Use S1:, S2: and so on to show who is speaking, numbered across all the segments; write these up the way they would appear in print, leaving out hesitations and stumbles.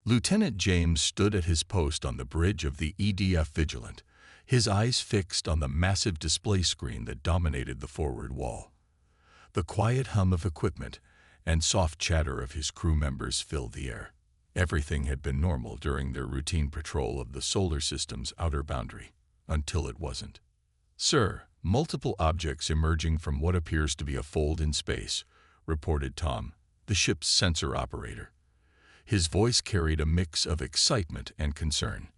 S1: Lieutenant James stood at his post on the bridge of the EDF Vigilant, his eyes fixed on the massive display screen that dominated the forward wall. The quiet hum of equipment and soft chatter of his crew members filled the air. Everything had been normal during their routine patrol of the solar system's outer boundary, until it wasn't. "Sir, multiple objects emerging from what appears to be a fold in space," reported Tom, the ship's sensor operator. His voice carried a mix of excitement and concern.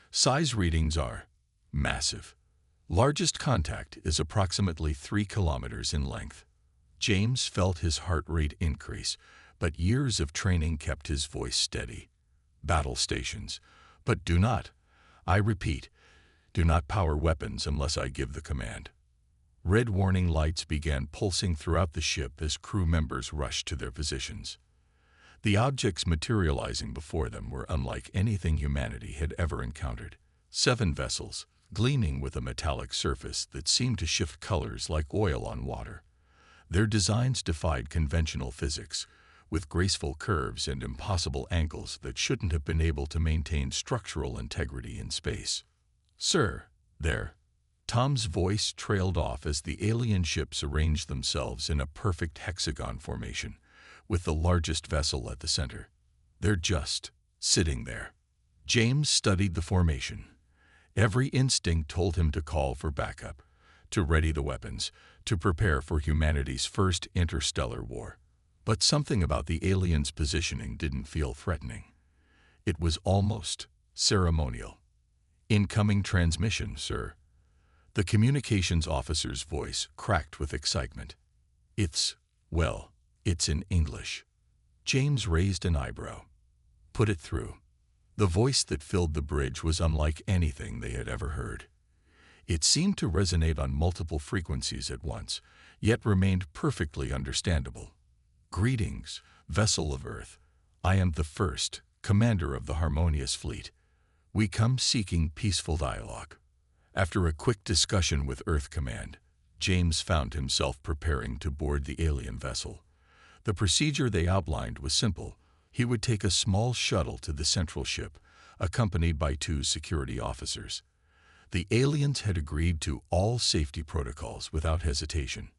S1: "Size readings are massive. Largest contact is approximately 3 kilometers in length." James felt his heart rate increase, but years of training kept his voice steady. "Battle stations. But do not, I repeat, do not power weapons unless I give the command." Red warning lights began pulsing throughout the ship as crew members rushed to their positions. The objects materializing before them were unlike anything humanity had ever encountered. 7 vessels, gleaming with a metallic surface that seemed to shift colors like oil on water. Their designs defied conventional physics, with graceful curves and impossible angles that shouldn't have been able to maintain structural integrity in space. "Sir, there." Tom's voice trailed off as the alien ships arranged themselves in a perfect hexagon formation, with the largest vessel at the center. "They're just sitting there." James studied the formation. Every instinct told him to call for backup, to ready the weapons, to prepare for humanity's first interstellar war. But something about the aliens' positioning didn't feel threatening. It was almost ceremonial. "Incoming transmission, sir." The communications officer's voice cracked with excitement. It's in English." James raised an eyebrow. "Put it through." The voice that filled the bridge was unlike anything they had ever heard. It seemed to resonate on multiple frequencies at once, yet remained perfectly understandable. "Greetings, vessel of Earth. I am the first, commander of the Harmonious Fleet. We come seeking peaceful dialogue." After a quick discussion with Earth Command, James found himself preparing to board the alien vessel. The procedure they outlined was simple. He would take a small shuttle to the central ship, accompanied by 2 security officers. The aliens had agreed to all safety protocols without hesitation.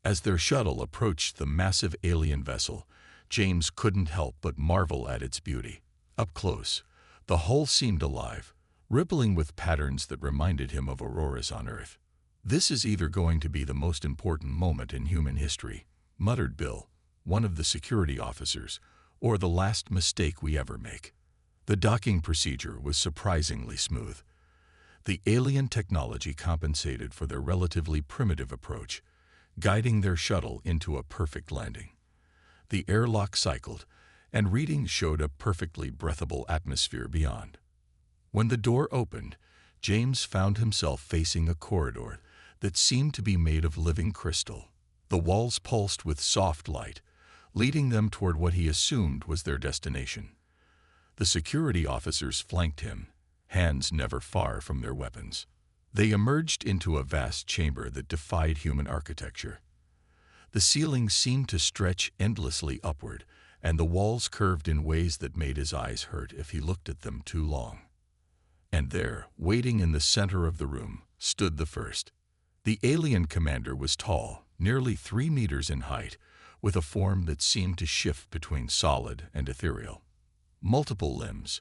S1: As their shuttle approached the massive alien vessel, James couldn't help but marvel at its beauty. Up close, the hull seemed alive, rippling with patterns that reminded him of auroras on Earth. "This is either going to be the most important moment in human history," muttered Bill, one of the security officers, "or the last mistake we ever make." The docking procedure was surprisingly smooth. The alien technology compensated for their relatively primitive approach, guiding their shuttle into a perfect landing. The airlock cycled, and readings showed a perfectly breathable atmosphere beyond. When the door opened, James found himself facing a corridor that seemed to be made of living crystal. The walls pulsed with soft light, leading them toward what he assumed was their destination. The security officers flanked him, hands never far from their weapons. They emerged into a vast chamber that defied human architecture. The ceiling seemed to stretch endlessly upward, and the walls curved in ways that made his eyes hurt if he looked at them too long. And there, waiting in the center of the room, stood the first. The alien commander was tall, nearly 3 meters in height, with a form that seemed to shift between solid and ethereal. Multiple limbs,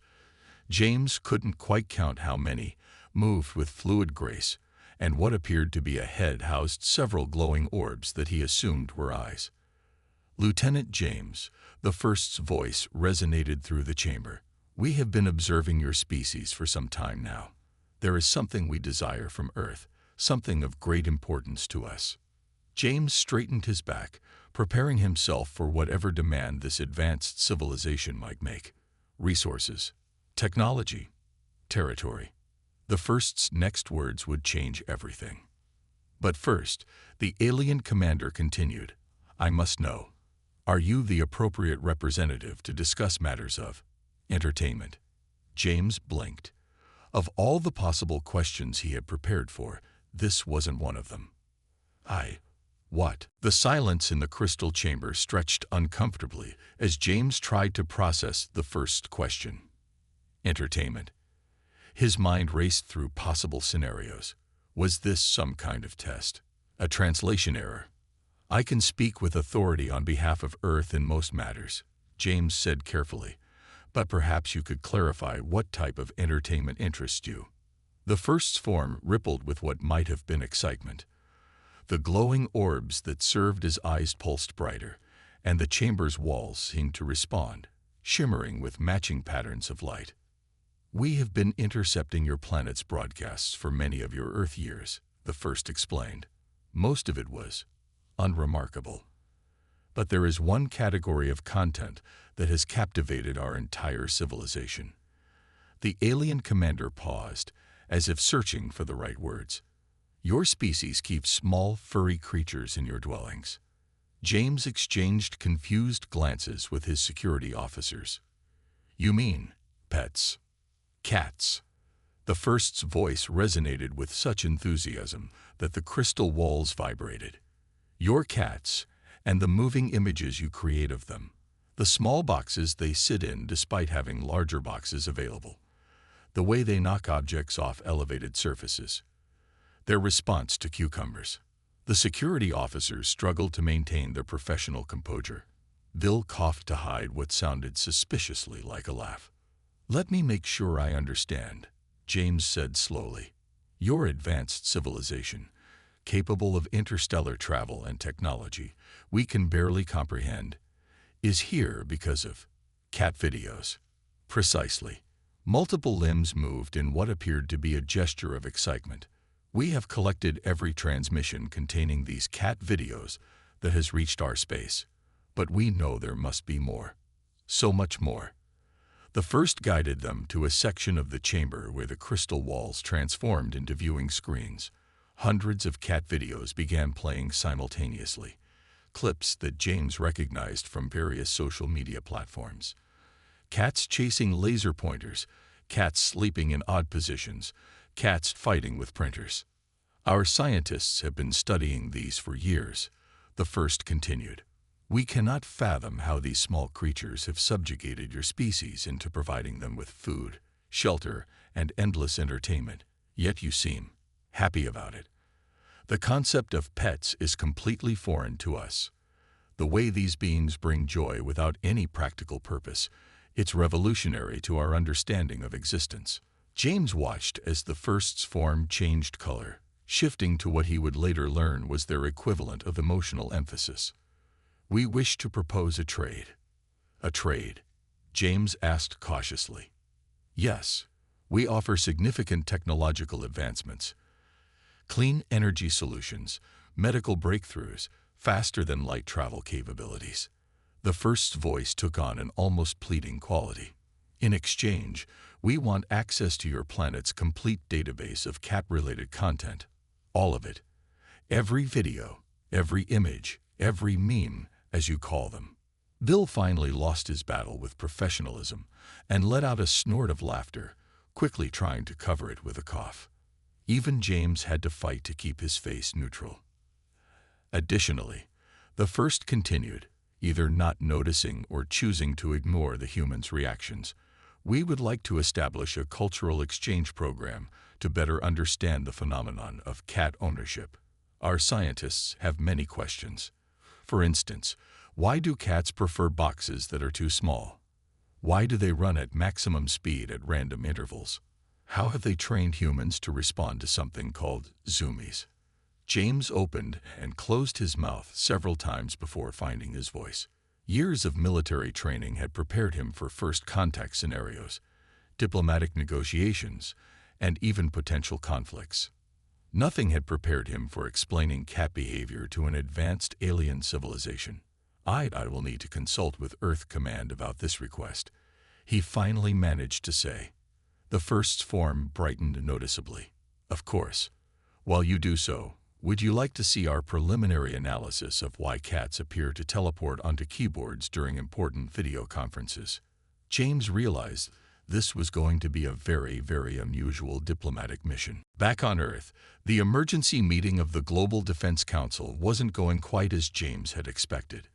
S1: James couldn't quite count how many, moved with fluid grace, and what appeared to be a head housed several glowing orbs that he assumed were eyes. "Lieutenant James," the first's voice resonated through the chamber. "We have been observing your species for some time now. There is something we desire from Earth, something of great importance to us." James straightened his back, preparing himself for whatever demand this advanced civilization might make. Resources, technology, territory. The first's next words would change everything. But first, the alien commander continued, "I must know, are you the appropriate representative to discuss matters of entertainment?" James blinked. Of all the possible questions he had prepared for, this wasn't one of them. What? The silence in the crystal chamber stretched uncomfortably as James tried to process the first question. Entertainment. His mind raced through possible scenarios. Was this some kind of test? A translation error? I can speak with authority on behalf of Earth in most matters, James said carefully, but perhaps you could clarify what type of entertainment interests you. The first's form rippled with what might have been excitement. The glowing orbs that served as eyes pulsed brighter, and the chamber's walls seemed to respond, shimmering with matching patterns of light. We have been intercepting your planet's broadcasts for many of your Earth years, the first explained. Most of it was unremarkable. But there is one category of content that has captivated our entire civilization. The alien commander paused, as if searching for the right words. Your species keeps small, furry creatures in your dwellings. James exchanged confused glances with his security officers. You mean pets? Cats. The first's voice resonated with such enthusiasm that the crystal walls vibrated. Your cats, and the moving images you create of them. The small boxes they sit in despite having larger boxes available. The way they knock objects off elevated surfaces. Their response to cucumbers. The security officers struggled to maintain their professional composure. Bill coughed to hide what sounded suspiciously like a laugh. Let me make sure I understand, James said slowly. Your advanced civilization, capable of interstellar travel and technology we can barely comprehend, is here because of cat videos. Precisely. Multiple limbs moved in what appeared to be a gesture of excitement. We have collected every transmission containing these cat videos that has reached our space, but we know there must be more. So much more. The first guided them to a section of the chamber where the crystal walls transformed into viewing screens. Hundreds of cat videos began playing simultaneously, clips that James recognized from various social media platforms. Cats chasing laser pointers, cats sleeping in odd positions, cats fighting with printers. Our scientists have been studying these for years, the first continued. We cannot fathom how these small creatures have subjugated your species into providing them with food, shelter, and endless entertainment, yet you seem happy about it. The concept of pets is completely foreign to us. The way these beings bring joy without any practical purpose, it's revolutionary to our understanding of existence. James watched as the first's form changed color, shifting to what he would later learn was their equivalent of emotional emphasis. We wish to propose a trade. A trade? James asked cautiously. Yes, we offer significant technological advancements. Clean energy solutions, medical breakthroughs, faster-than-light travel capabilities. The first's voice took on an almost pleading quality. In exchange, we want access to your planet's complete database of cat-related content. All of it. Every video, every image, every meme, as you call them. Bill finally lost his battle with professionalism and let out a snort of laughter, quickly trying to cover it with a cough. Even James had to fight to keep his face neutral. Additionally, the first continued, either not noticing or choosing to ignore the human's reactions. We would like to establish a cultural exchange program to better understand the phenomenon of cat ownership. Our scientists have many questions. For instance, why do cats prefer boxes that are too small? Why do they run at maximum speed at random intervals? How have they trained humans to respond to something called zoomies? James opened and closed his mouth several times before finding his voice. Years of military training had prepared him for first contact scenarios, diplomatic negotiations, and even potential conflicts. Nothing had prepared him for explaining cat behavior to an advanced alien civilization. I will need to consult with Earth Command about this request, he finally managed to say. The first's form brightened noticeably. Of course. While you do so, would you like to see our preliminary analysis of why cats appear to teleport onto keyboards during important video conferences? James realized This was going to be a very, very unusual diplomatic mission. Back on Earth, the emergency meeting of the Global Defense Council wasn't going quite as James had expected.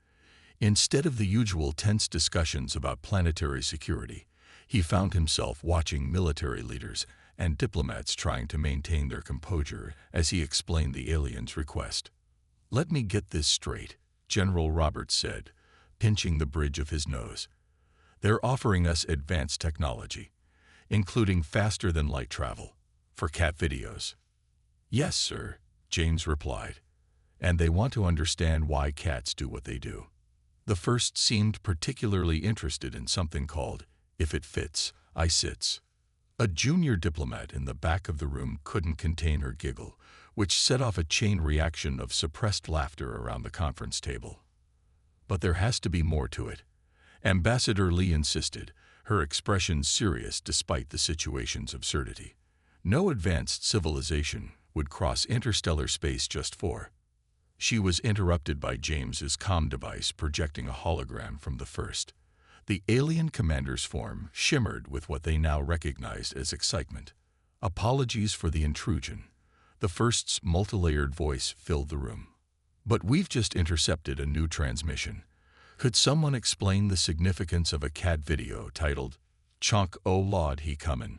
S1: Instead of the usual tense discussions about planetary security, he found himself watching military leaders and diplomats trying to maintain their composure as he explained the aliens' request. "Let me get this straight," General Roberts said, pinching the bridge of his nose. "They're offering us advanced technology, including faster-than-light travel, for cat videos." "Yes, sir," James replied, "and they want to understand why cats do what they do." The first seemed particularly interested in something called "If It Fits, I Sits." A junior diplomat in the back of the room couldn't contain her giggle, which set off a chain reaction of suppressed laughter around the conference table. "But there has to be more to it," Ambassador Lee insisted, her expression serious despite the situation's absurdity. "No advanced civilization would cross interstellar space just for—" She was interrupted by James's comm device projecting a hologram from the first. The alien commander's form shimmered with what they now recognized as excitement. "Apologies for the intrusion." The first's multi-layered voice filled the room. "But we've just intercepted a new transmission. Could someone explain the significance of a cat video titled, 'Chonk O Lord He Comin'?'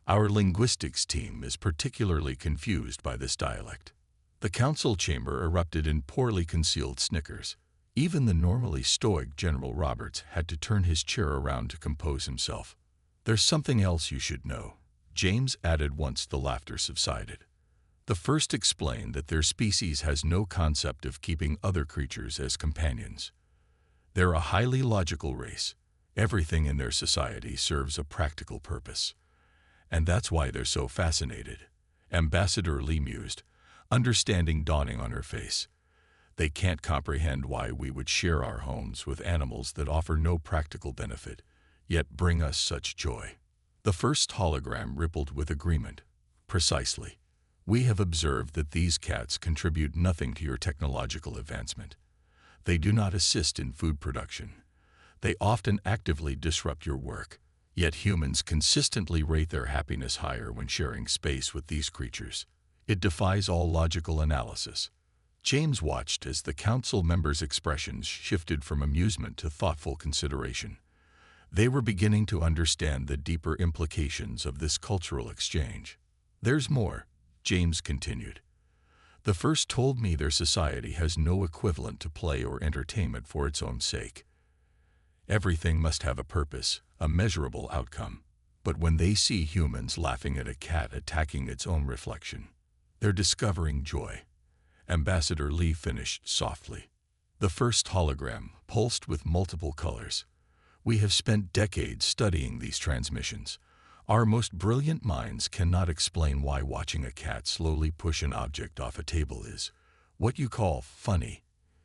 S1: Our linguistics team is particularly confused by this dialect." The council chamber erupted in poorly concealed snickers. Even the normally stoic General Roberts had to turn his chair around to compose himself. "There's something else you should know," James added once the laughter subsided. The first explained that their species has no concept of keeping other creatures as companions. They're a highly logical race. Everything in their society serves a practical purpose. And that's why they're so fascinated. Ambassador Lee mused, understanding dawning on her face. "They can't comprehend why we would share our homes with animals that offer no practical benefit, yet bring us such joy." The first hologram rippled with agreement. "Precisely. We have observed that these cats contribute nothing to your technological advancement. They do not assist in food production. They often actively disrupt your work, yet humans consistently rate their happiness higher when sharing space with these creatures. It defies all logical analysis." James watched as the council members' expressions shifted from amusement to thoughtful consideration. They were beginning to understand the deeper implications of this cultural exchange. "There's more," James continued. "The first told me their society has no equivalent to play or entertainment for its own sake. Everything must have a purpose, a measurable outcome. But when they see humans laughing at a cat attacking its own reflection, they're discovering joy." Ambassador Lee finished softly. The first hologram pulsed with multiple colors. "We have spent decades studying these transmissions. Our most brilliant minds cannot explain why watching a cat slowly push an object off a table is what you call funny.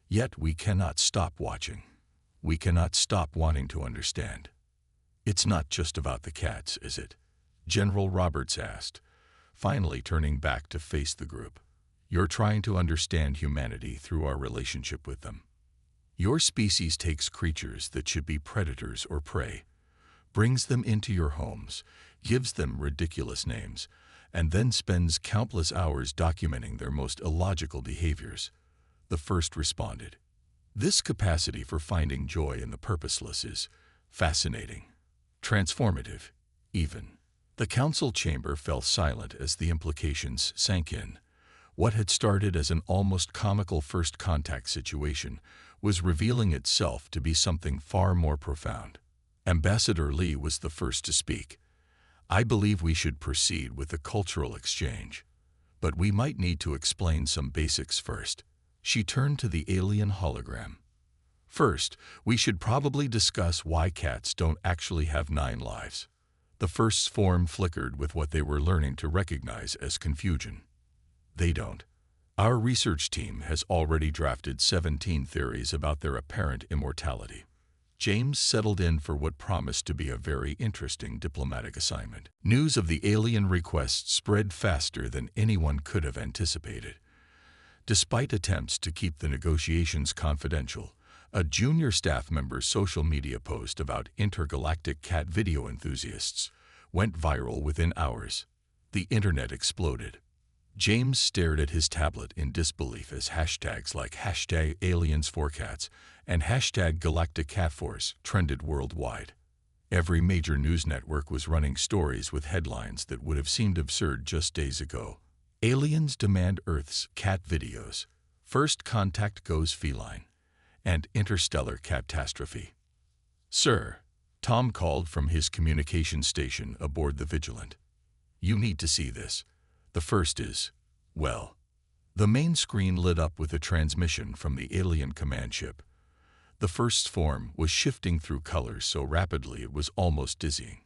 S1: Yet we cannot stop watching. We cannot stop wanting to understand." "It's not just about the cats, is it?" General Roberts asked, finally turning back to face the group. "You're trying to understand humanity through our relationship with them. Your species takes creatures that should be predators or prey, brings them into your homes, gives them ridiculous names, and then spends countless hours documenting their most illogical behaviors." The first responded. "This capacity for finding joy in the purposeless is fascinating, transformative, even." The council chamber fell silent as the implications sank in. What had started as an almost comical first contact situation was revealing itself to be something far more profound. Ambassador Lee was the first to speak. "I believe we should proceed with the cultural exchange. But we might need to explain some basics first." She turned to the alien hologram. "First, we should probably discuss why cats don't actually have 9 lives." The first's form flickered with what they were learning to recognize as confusion. "They don't. Our research team has already drafted 17 theories about their apparent immortality." James settled in for what promised to be a very interesting diplomatic assignment. News of the alien request spread faster than anyone could have anticipated. Despite attempts to keep the negotiations confidential, A junior staff member's social media post about intergalactic cat video enthusiasts went viral within hours. The internet exploded. James stared at his tablet in disbelief as hashtags like #AliensForCats and #GalacticCatForce trended worldwide. Every major news network was running stories with headlines that would have seemed absurd just days ago. Aliens demand Earth's cat videos. First contact goes feline. And interstellar catastrophe. "Sir," Tom called from his communication station aboard the Vigilant. "You need to see this. The first is, well." The main screen lit up with a transmission from the alien command ship. The first's form was shifting through colors so rapidly it was almost dizzying.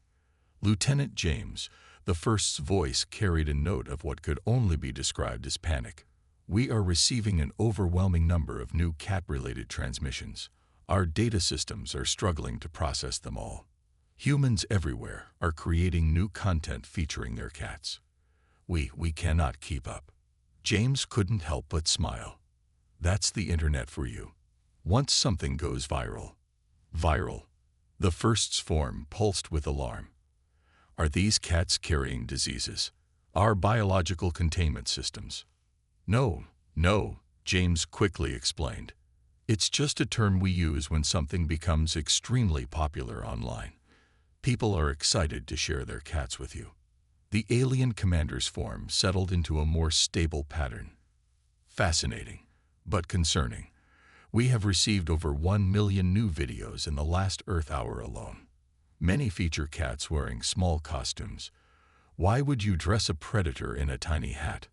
S1: Lieutenant James, the first's voice carried a note of what could only be described as panic. "We are receiving an overwhelming number of new cat-related transmissions. Our data systems are struggling to process them all. Humans everywhere are creating new content featuring their cats. We cannot keep up." James couldn't help but smile. That's the internet for you. Once something goes viral. The first's form pulsed with alarm. "Are these cats carrying diseases? Our biological containment systems?" No, James quickly explained. "It's just a term we use when something becomes extremely popular online. People are excited to share their cats with you." The alien commander's form settled into a more stable pattern. "Fascinating, but concerning. We have received over 1 million new videos in the last Earth hour alone. Many feature cats wearing small costumes. Why would you dress a predator in a tiny hat?"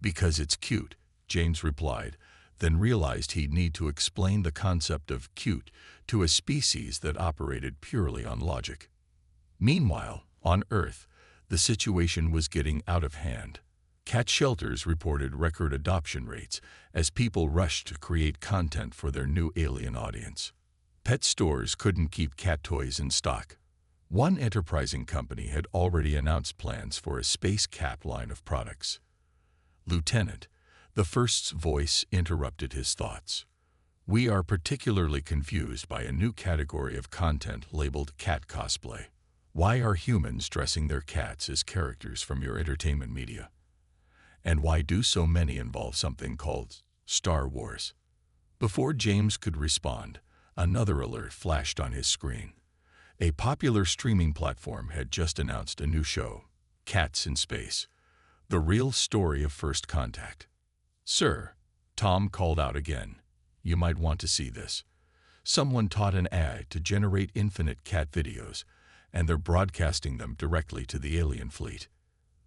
S1: "Because it's cute," James replied, then realized he'd need to explain the concept of cute to a species that operated purely on logic. Meanwhile, on Earth, the situation was getting out of hand. Cat shelters reported record adoption rates as people rushed to create content for their new alien audience. Pet stores couldn't keep cat toys in stock. One enterprising company had already announced plans for a space cat line of products. "Lieutenant," the first's voice interrupted his thoughts. "We are particularly confused by a new category of content labeled cat cosplay. Why are humans dressing their cats as characters from your entertainment media? And why do so many involve something called Star Wars?" Before James could respond, another alert flashed on his screen. A popular streaming platform had just announced a new show, Cats in Space, the real story of first contact. "Sir," Tom called out again, "you might want to see this. Someone taught an AI to generate infinite cat videos, and they're broadcasting them directly to the alien fleet."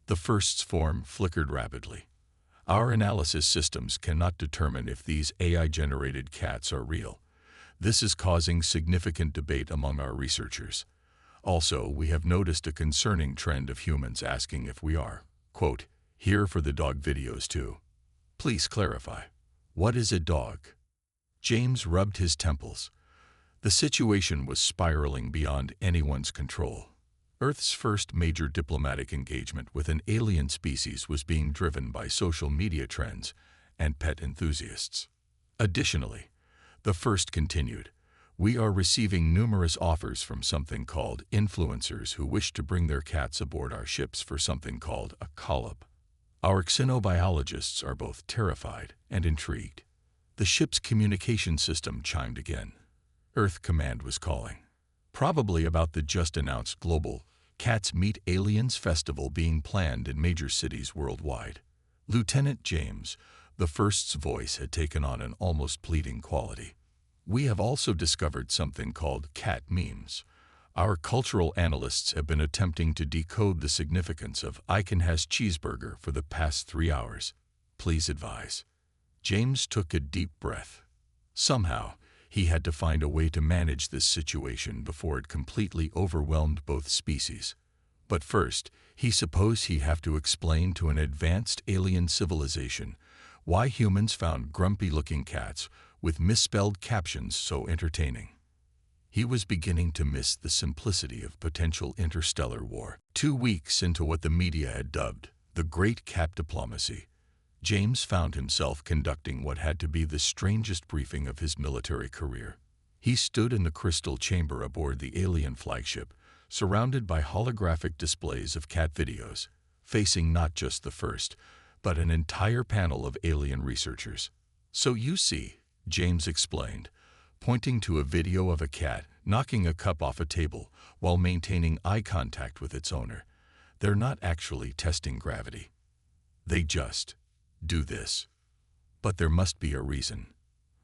S1: The first's form flickered rapidly. "Our analysis systems cannot determine if these AI-generated cats are real. This is causing significant debate among our researchers. Also, we have noticed a concerning trend of humans asking if we are, quote, here for the dog videos too. Please clarify. What is a dog?" James rubbed his temples. The situation was spiraling beyond anyone's control. Earth's first major diplomatic engagement with an alien species was being driven by social media trends and pet enthusiasts. Additionally, the first continued, "We are receiving numerous offers from something called influencers who wish to bring their cats aboard our ships for something called a call-up. Our xenobiologists are both terrified and intrigued." The ship's communication system chimed again. Earth Command was calling. Probably about the just-announced global Cats Meet Aliens festival being planned in major cities worldwide. Lieutenant James, the first's voice had taken on an almost pleading quality. "We have also discovered something called cat memes. Our cultural analysts have been attempting to decode the significance of I can has cheeseburger for the past 3 hours. Please advise." James took a deep breath. Somehow, he had to find a way to manage this situation before it completely overwhelmed both species. But first, he supposed he'd have to explain to an advanced alien civilization why humans found grumpy-looking cats with misspelled captions so entertaining. He was beginning to miss the simplicity of potential interstellar war. 2 weeks into what the media had dubbed the Great Cat Diplomacy, James found himself conducting what had to be the strangest briefing of his military career. He stood in the crystal chamber aboard the alien flagship, surrounded by holographic displays of cat videos, facing not just the first, but an entire panel of alien researchers. "So you see," James explained, pointing to a video of a cat knocking a cup off a table while maintaining eye contact with its owner, "they're not actually testing gravity. They just do this." "But there must be a reason."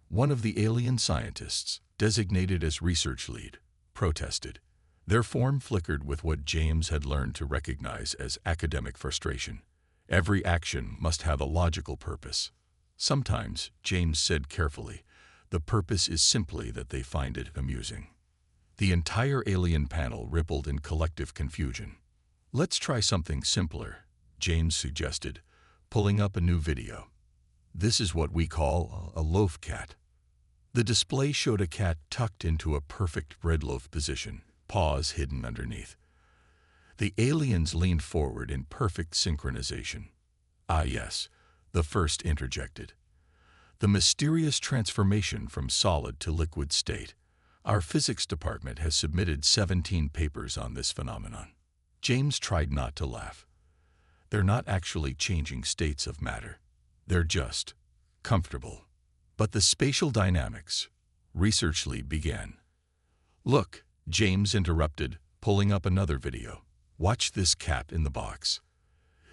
S1: One of the alien scientists, designated as research lead, protested. Their form flickered with what James had learned to recognize as academic frustration. "Every action must have a logical purpose." "Sometimes," James said carefully, "the purpose is simply that they find it amusing." The entire alien panel rippled in collective confusion. "Let's try something simpler," James suggested, pulling up a new video. "This is what we call a loaf cat." The display showed a cat tucked into a perfect breadloaf position, paws hidden underneath. The aliens leaned forward in perfect synchronization. "Ah yes," the first interjected. "The mysterious transformation from solid to liquid state. Our physics department has submitted 17 papers on this phenomenon." James tried not to laugh. "They're not actually changing states of matter. They're just comfortable." "But the spatial dynamics," Research Lead began. "Look," James interrupted, pulling up another video. "Watch this cat in the box."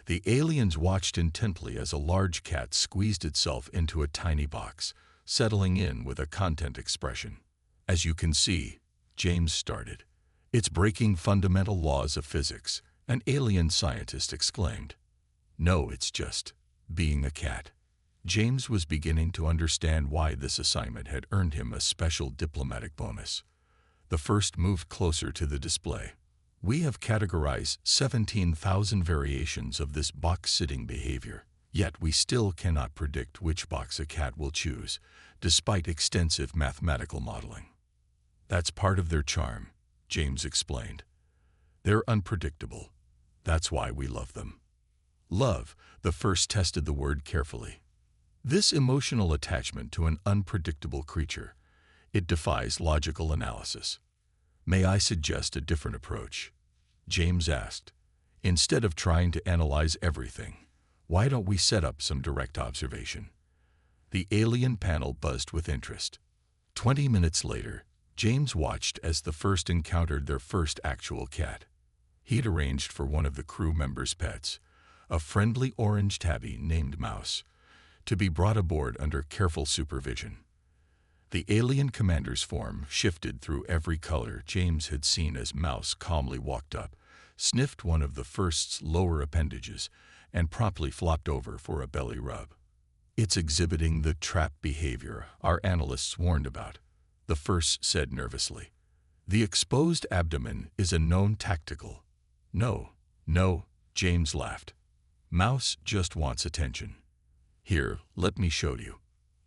S1: The aliens watched intently as a large cat squeezed itself into a tiny box, settling in with a content expression. "As you can see," James started, "it's breaking fundamental laws of physics," an alien scientist exclaimed. "No, it's just being a cat." James was beginning to understand why this assignment had earned him a special diplomatic bonus. The first moved closer to the display. "We have categorized 17,000 variations of this box-sitting behavior, yet we still cannot predict which box a cat will choose, despite extensive mathematical modeling." "That's part of their charm," James explained. "They're unpredictable. That's why we love them." "Love," the first tested the word carefully. "This emotional attachment to an unpredictable creature, it defies logical analysis." "May I suggest a different approach?" James asked. "Instead of trying to analyze everything, why don't we set up some direct observation?" The alien panel buzzed with interest. 20 minutes later, James watched as the first encountered their first actual cat. He'd arranged for one of the crew members' pets, a friendly orange tabby named Mouse, to be brought aboard under careful supervision. The alien commander's form shifted through every color James had seen as Mouse calmly walked up, sniffed one of the first's lower appendages, and promptly flopped over for a belly rub. "It's exhibiting the trap behavior our analysts warned about," the first said nervously. "The exposed abdomen is a known tactical." No, James laughed. "Mouse just wants attention. Here, let me show you."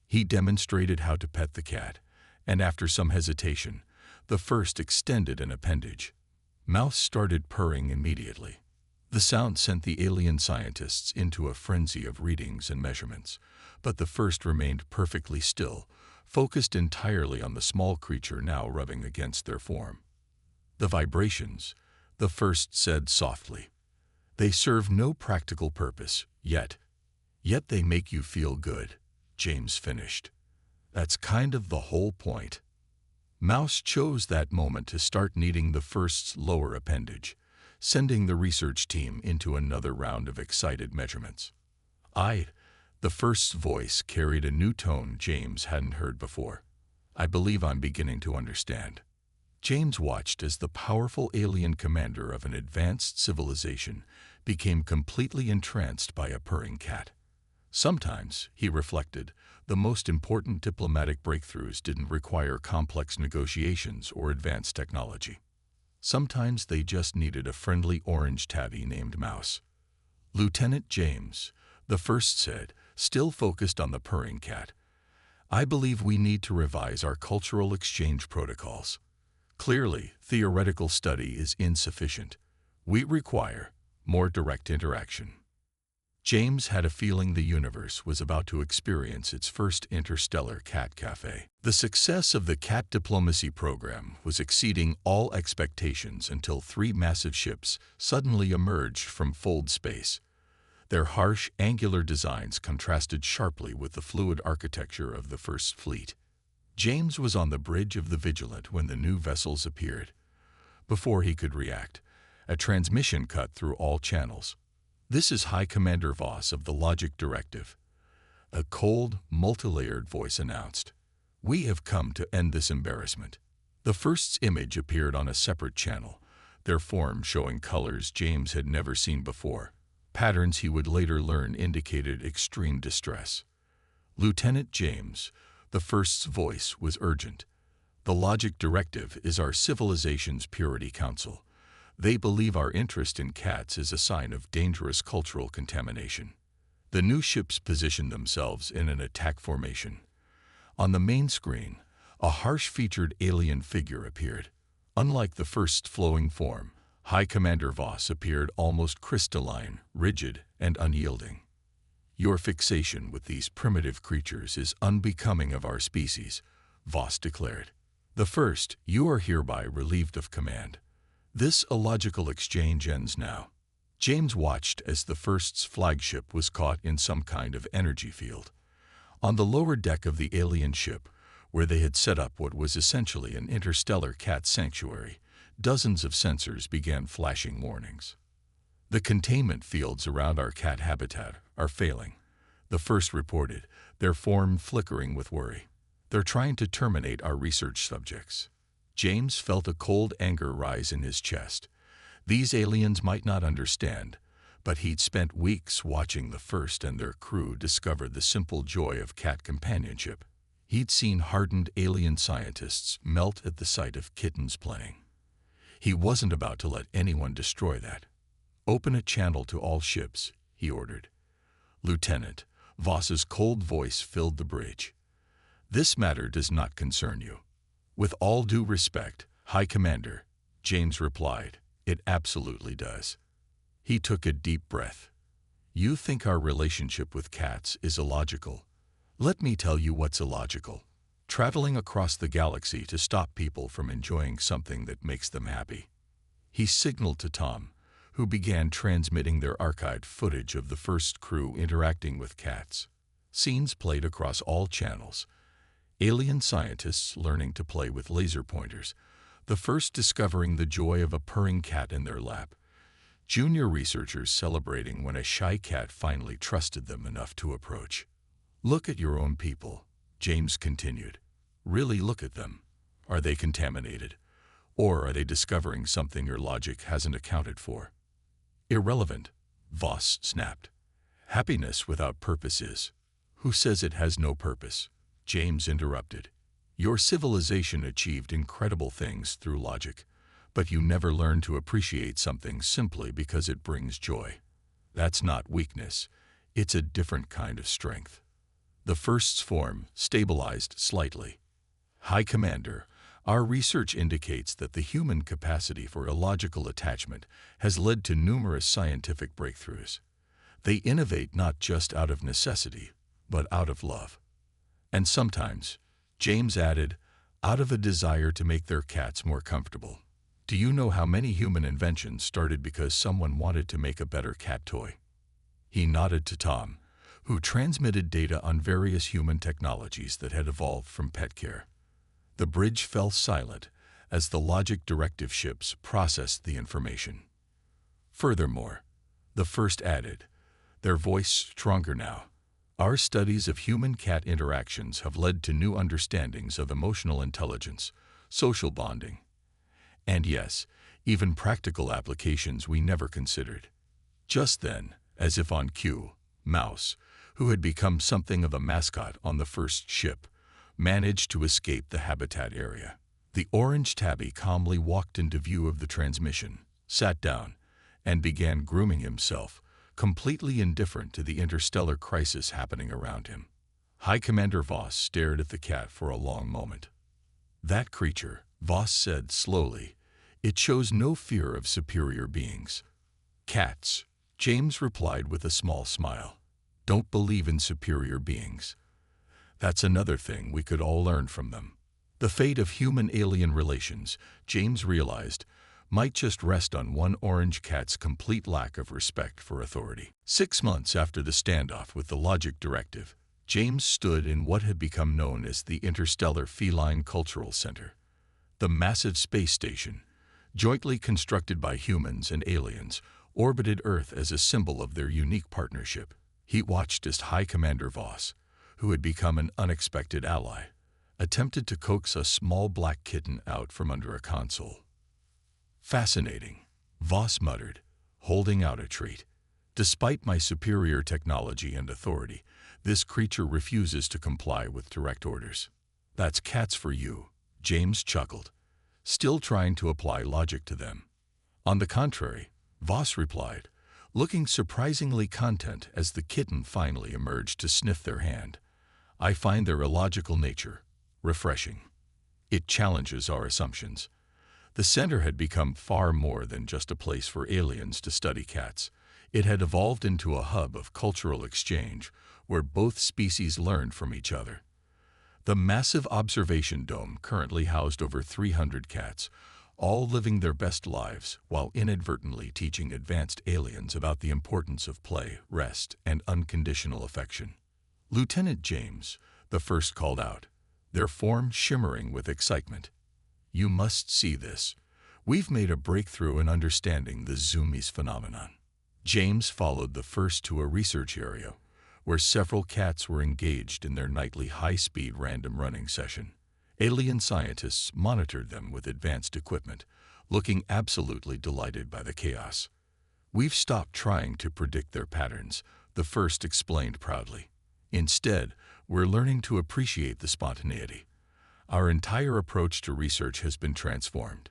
S1: He demonstrated how to pet the cat, and after some hesitation, the first extended an appendage. Mouse started purring immediately. The sound sent the alien scientists into a frenzy of readings and measurements, but the first remained perfectly still, focused entirely on the small creature now rubbing against their form. "The vibrations," the first said softly. "They serve no practical purpose, yet they make you feel good," James finished. "That's kind of the whole point." Mouse chose that moment to start kneading the first's lower appendage, sending the research team into another round of excited measurements. The first's voice carried a new tone James hadn't heard before. "I believe I'm beginning to understand." James watched as the powerful alien commander of an advanced civilization became completely entranced by a purring cat. Sometimes, he reflected, the most important diplomatic breakthroughs didn't require complex negotiations or advanced technology. Sometimes they just needed a friendly orange tabby named Mouse. "Lieutenant James," the first said, still focused on the purring cat, "I believe we need to revise our cultural exchange protocols. Clearly, theoretical study is insufficient. We require more direct interaction." James had a feeling the universe was about to experience its first interstellar cat cafe. The success of the cat diplomacy program was exceeding all expectations until 3 massive ships suddenly emerged from fold space. Their harsh, angular designs contrasted sharply with the fluid architecture of the First Fleet. James was on the bridge of the Vigilant when the new vessels appeared. Before he could react, a transmission cut through all channels. "This is High Commander Voss of the Logic Directive," a cold, multi-layered voice announced. "We have come to end this embarrassment." The First's image appeared on a separate channel, their form showing colors James had never seen before. Patterns he would later learn indicated extreme distress. "Lieutenant James," the First's voice was urgent. "The Logic Directive is our civilization's purity council. They believe our interest in cats is a sign of dangerous cultural contamination." The new ships positioned themselves in an attack formation. On the main screen, a harsh-featured alien figure appeared. Unlike the First's flowing form, High Commander Voss appeared almost crystalline, rigid, and unyielding. "Your fixation with these primitive creatures is unbecoming of our species," Voss declared. "The First, you are hereby relieved of command. This illogical exchange ends now." James watched as the First's flagship was caught in some kind of energy field. On the lower deck of the alien ship, where they had set up what was essentially an interstellar cat sanctuary, dozens of sensors began flashing warnings. "The containment fields around our cat habitat are failing," the First reported, their form flickering with worry. "They're trying to terminate our research subjects." James felt a cold anger rise in his chest. These aliens might not understand, but he'd spent weeks watching the First and their crew discover the simple joy of cat companionship. He'd seen hardened alien scientists melt at the sight of kittens playing. He wasn't about to let anyone destroy that. "Open a channel to all ships," he ordered. "Lieutenant," Voss's cold voice filled the bridge. "This matter does not concern you." "With all due respect, High Commander," James replied, "it absolutely does." He took a deep breath. "You think our relationship with cats is illogical. Let me tell you what's illogical. Traveling across the galaxy to stop people from enjoying something that makes them happy." He signaled to Tom, who began transmitting their archived footage of the First crew interacting with cats. Scenes played across all channels. Alien scientists learning to play with laser pointers, the First discovering the joy of a purring cat in their lap, junior researchers celebrating when a shy cat finally trusted them enough to approach. "Look at your own people," James continued. "Really look at them. Are they contaminated? Or are they discovering something your logic hasn't accounted for?" "Irrelevant," Voss snapped. "Happiness without purpose is." "Who says it has no purpose?" James interrupted. "Your civilization achieved incredible things through logic, but you never learned to appreciate something simply because it brings joy. That's not weakness. It's a different kind of strength." The First's form stabilized slightly. "High Commander, our research indicates that the human capacity for illogical attachment has led to numerous scientific breakthroughs. They innovate not just out of necessity, but out of love. And sometimes," James added, "out of a desire to make their cats more comfortable. Do you know how many human inventions started because someone wanted to make a better cat toy?" He nodded to Tom, who transmitted data on various human technologies that had evolved from pet care. The bridge fell silent as the Logic Directive ships processed the information. "Furthermore," the First added, their voice stronger now, "our studies of human-cat interactions have led to new understandings of emotional intelligence, social bonding, and yes, even practical applications we never considered." Just then, as if on cue, Mouse, who had become something of a mascot on the First ship, managed to escape the habitat area. The orange tabby calmly walked into view of the transmission, sat down, and began grooming himself, completely indifferent to the interstellar crisis happening around him. High Commander Voss stared at the cat for a long moment. "That creature," Voss said slowly, "it shows no fear of superior beings." "Cats," James replied with a small smile. Don't believe in superior beings. That's another thing we could all learn from them. The fate of human-alien relations, James realized, might just rest on one orange cat's complete lack of respect for authority. 6 months after the standoff with the Logic Directive, James stood in what had become known as the Interstellar Feline Cultural Center. The massive space station, jointly constructed by humans and aliens, orbited Earth as a symbol of their unique partnership. He watched as High Commander Voss, who had become an unexpected ally, attempted to coax a small black kitten out from under a console. Fascinating, Voss muttered, holding out a treat. Despite my superior technology and authority, this creature refuses to comply with direct orders. That's cats for you, James chuckled, still trying to apply logic to them. On the contrary, Voss replied, looking surprisingly content as the kitten finally emerged to sniff their hand. I find their illogical nature refreshing. It challenges our assumptions. The center had become far more than just a place for aliens to study cats. It had evolved into a hub of cultural exchange where both species learned from each other. The massive observation dome currently housed over 300 cats, all living their best lives while inadvertently teaching advanced aliens about the importance of play, rest, and unconditional affection. Lieutenant James, the first, called out, their form shimmering with excitement. You must see this. We've made a breakthrough in understanding the zoomies phenomenon. James followed the first to a research area, where several cats were engaged in their nightly high-speed random running session. Alien scientists monitored them with advanced equipment, looking absolutely delighted by the chaos. We've stopped trying to predict their patterns, the first explained proudly. Instead, we're learning to appreciate the spontaneity. Our entire approach to research has been transformed.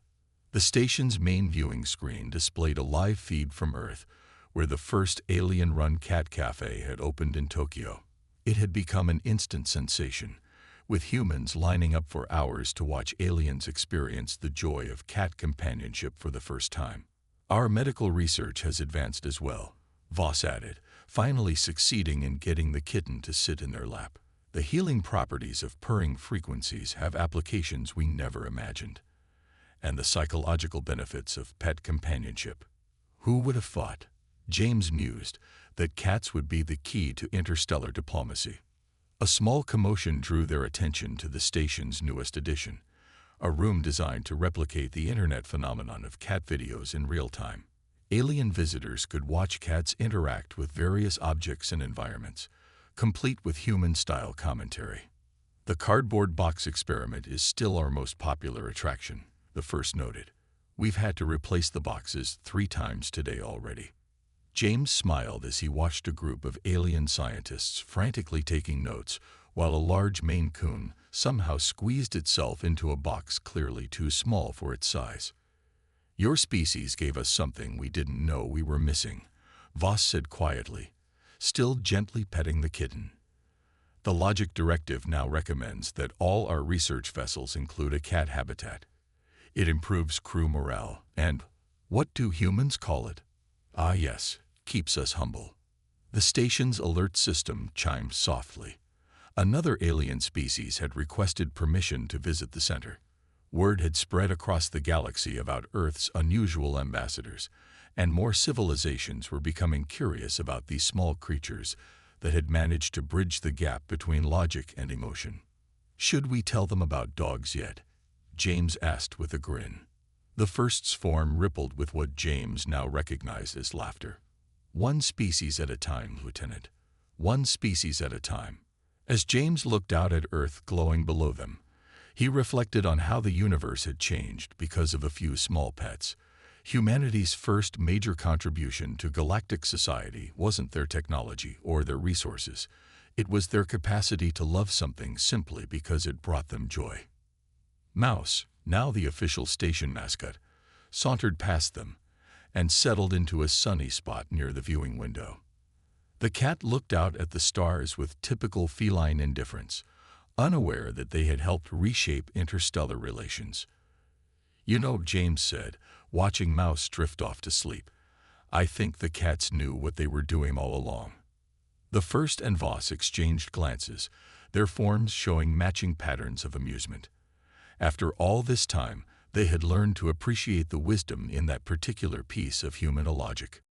S1: The station's main viewing screen displayed a live feed from Earth, where the first alien-run cat cafe had opened in Tokyo. It had become an instant sensation, with humans lining up for hours to watch aliens experience the joy of cat companionship for the first time. Our medical research has advanced as well, Voss added, finally succeeding in getting the kitten to sit in their lap. The healing properties of purring frequencies have applications we never imagined. And the psychological benefits of pet companionship. Who would have thought, James mused, that cats would be the key to interstellar diplomacy? A small commotion drew their attention to the station's newest addition, a room designed to replicate the internet phenomenon of cat videos in real time. Alien visitors could watch cats interact with various objects and environments, complete with human-style commentary. The cardboard box experiment is still our most popular attraction, the first noted. We've had to replace the boxes 3 times today already. James smiled as he watched a group of alien scientists frantically taking notes while a large Maine Coon somehow squeezed itself into a box clearly too small for its size. Your species gave us something we didn't know we were missing, Voss said quietly, still gently petting the kitten. The Logic Directive now recommends that all our research vessels include a cat habitat. It improves crew morale and, what do humans call it? Ah yes, keeps us humble. The station's alert system chimed softly. Another alien species had requested permission to visit the center. Word had spread across the galaxy about Earth's unusual ambassadors, and more civilizations were becoming curious about these small creatures that had managed to bridge the gap between logic and emotion. Should we tell them about dogs yet? James asked with a grin. The first's form rippled with what James now recognized as laughter. One species at a time, Lieutenant. One species at a time. As James looked out at Earth glowing below them, he reflected on how the universe had changed because of a few small pets. Humanity's first major contribution to galactic society wasn't their technology or their resources. It was their capacity to love something simply because it brought them joy. Mouse, now the official station mascot, sauntered past them and settled into a sunny spot near the viewing window. The cat looked out at the stars with typical feline indifference, unaware that they had helped reshape interstellar relations. You know, James said, watching Mouse drift off to sleep, I think the cats knew what they were doing all along. The First and Voss exchanged glances, their forms showing matching patterns of amusement. After all this time, they had learned to appreciate the wisdom in that particular piece of human logic.